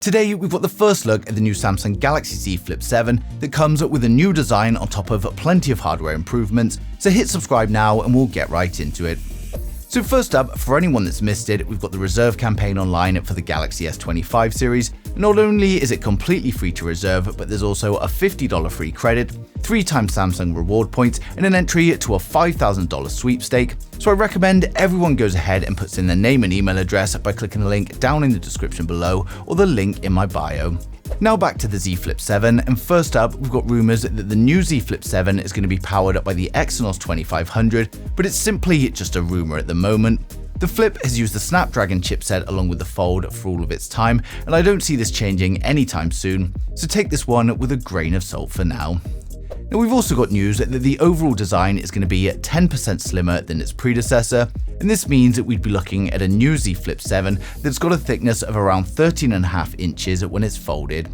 Today, we've got the first look at the new Samsung Galaxy Z Flip 7 that comes with a new design on top of plenty of hardware improvements, so hit subscribe now and we'll get right into it. So first up, for anyone that's missed it, we've got the reserve campaign online for the Galaxy S25 series. Not only is it completely free to reserve, but there's also a $50 free credit, 3 times Samsung reward points, and an entry to a $5,000 sweepstake. So I recommend everyone goes ahead and puts in their name and email address by clicking the link down in the description below or the link in my bio. Now back to the Z Flip 7, and first up, we've got rumors that the new Z Flip 7 is going to be powered by the Exynos 2500, but it's simply just a rumor at the moment. The Flip has used the Snapdragon chipset along with the Fold for all of its time, and I don't see this changing anytime soon, so take this one with a grain of salt for now. Now we've also got news that the overall design is going to be 10% slimmer than its predecessor, and this means that we'd be looking at a new Z Flip 7 that's got a thickness of around 13.5 inches when it's folded.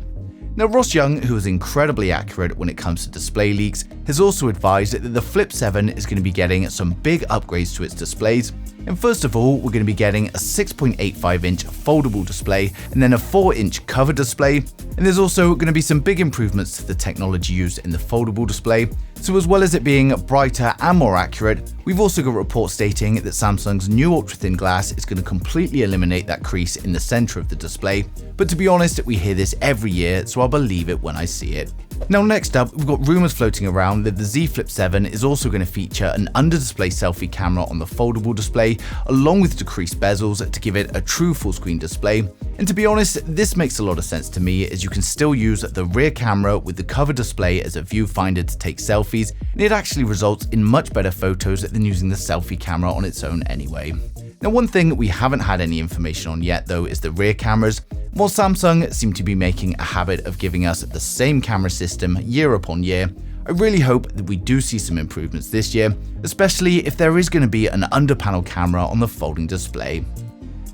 Now Ross Young, who is incredibly accurate when it comes to display leaks, has also advised that the Flip 7 is going to be getting some big upgrades to its displays. And first of all, we're going to be getting a 6.85-inch foldable display and then a 4-inch cover display. And there's also going to be some big improvements to the technology used in the foldable display. So as well as it being brighter and more accurate, we've also got reports stating that Samsung's new ultra-thin glass is going to completely eliminate that crease in the center of the display. But to be honest, we hear this every year, so I'll believe it when I see it. Now next up, we've got rumors floating around that the Z Flip 7 is also going to feature an under-display selfie camera on the foldable display, along with decreased bezels to give it a true full-screen display. And to be honest, this makes a lot of sense to me, as you can still use the rear camera with the cover display as a viewfinder to take selfies, and it actually results in much better photos than using the selfie camera on its own anyway. Now one thing we haven't had any information on yet though is the rear cameras. While Samsung seem to be making a habit of giving us the same camera system year upon year, I really hope that we do see some improvements this year, especially if there is going to be an under-panel camera on the folding display.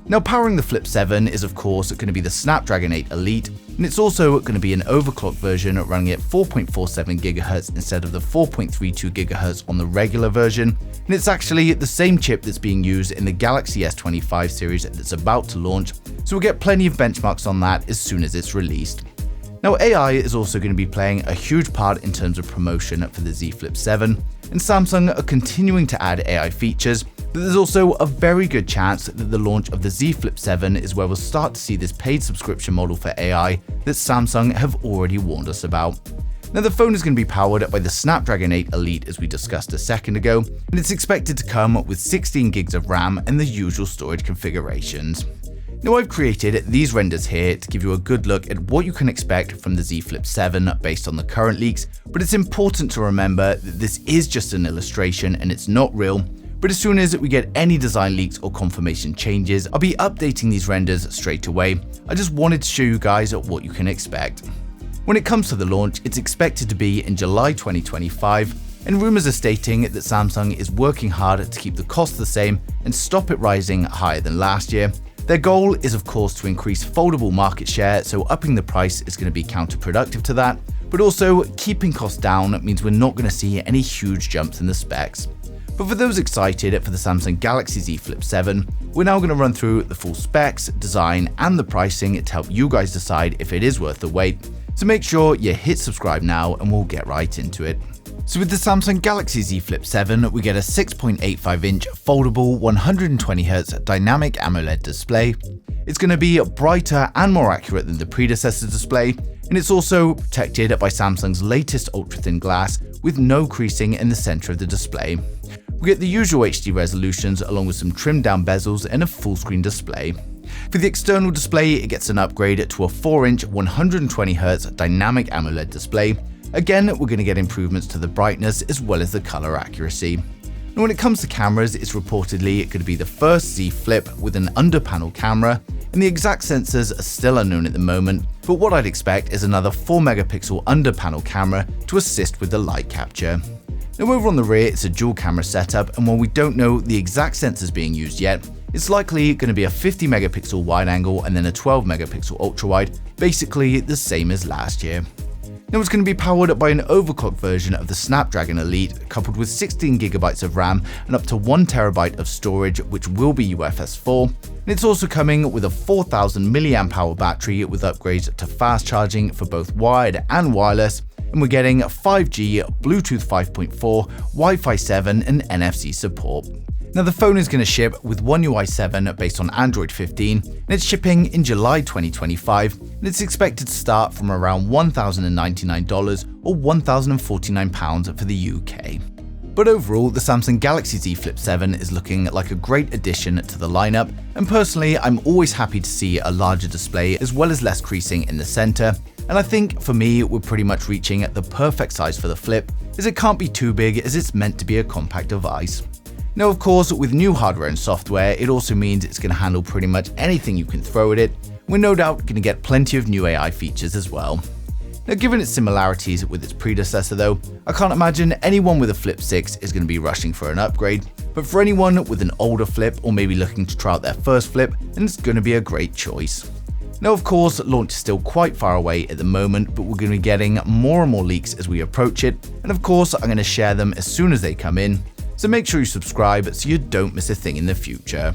Now powering the Flip 7 is of course going to be the Snapdragon 8 Elite, and it's also going to be an overclocked version running at 4.47 GHz instead of the 4.32 GHz on the regular version, and it's actually the same chip that's being used in the Galaxy S25 series that's about to launch, so we'll get plenty of benchmarks on that as soon as it's released. Now AI is also going to be playing a huge part in terms of promotion for the Z Flip 7, and Samsung are continuing to add AI features, but there's also a very good chance that the launch of the Z Flip 7 is where we'll start to see this paid subscription model for AI that Samsung have already warned us about. Now the phone is going to be powered by the Snapdragon 8 Elite as we discussed a second ago, and it's expected to come with 16 gigs of RAM and the usual storage configurations. Now I've created these renders here to give you a good look at what you can expect from the Z Flip 7 based on the current leaks, but it's important to remember that this is just an illustration and it's not real. But as soon as we get any design leaks or confirmation changes, I'll be updating these renders straight away. I just wanted to show you guys what you can expect. When it comes to the launch, it's expected to be in July 2025, and rumors are stating that Samsung is working hard to keep the cost the same and stop it rising higher than last year. Their goal is of course to increase foldable market share, so upping the price is going to be counterproductive to that, but also keeping costs down means we're not going to see any huge jumps in the specs. But for those excited for the Samsung Galaxy Z Flip 7, we're now going to run through the full specs, design, and the pricing to help you guys decide if it is worth the wait. So make sure you hit subscribe now and we'll get right into it. So with the Samsung Galaxy Z Flip 7, we get a 6.85-inch foldable 120Hz dynamic AMOLED display. It's going to be brighter and more accurate than the predecessor display, and it's also protected by Samsung's latest ultra-thin glass with no creasing in the center of the display. We get the usual HD resolutions along with some trimmed down bezels and a full screen display. For the external display, it gets an upgrade to a 4-inch 120Hz dynamic AMOLED display. Again, we're going to get improvements to the brightness as well as the color accuracy. Now when it comes to cameras, it's reportedly going to be the first Z Flip with an under-panel camera, and the exact sensors are still unknown at the moment, but what I'd expect is another 4-megapixel under-panel camera to assist with the light capture. Now over on the rear, it's a dual camera setup, and while we don't know the exact sensors being used yet, it's likely going to be a 50-megapixel wide angle and then a 12-megapixel ultra-wide, basically the same as last year. Now it's going to be powered by an overclocked version of the Snapdragon Elite, coupled with 16GB of RAM and up to 1TB of storage, which will be UFS 4. And it's also coming with a 4000 mAh battery with upgrades to fast charging for both wired and wireless. And we're getting 5G, Bluetooth 5.4, Wi-Fi 7 and NFC support. Now the phone is going to ship with One UI 7 based on Android 15, and it's shipping in July 2025, and it's expected to start from around $1,099 or £1,049 for the UK. But overall, the Samsung Galaxy Z Flip 7 is looking like a great addition to the lineup, and personally I'm always happy to see a larger display as well as less creasing in the center. And I think for me we're pretty much reaching the perfect size for the Flip, as it can't be too big as it's meant to be a compact device. Now of course, with new hardware and software, it also means it's going to handle pretty much anything you can throw at it. We're no doubt going to get plenty of new AI features as well. Now given its similarities with its predecessor though, I can't imagine anyone with a Flip 6 is going to be rushing for an upgrade, but for anyone with an older Flip or maybe looking to try out their first Flip, then it's going to be a great choice. Now of course, launch is still quite far away at the moment, but we're going to be getting more and more leaks as we approach it, and of course I'm going to share them as soon as they come in. So make sure you subscribe so you don't miss a thing in the future.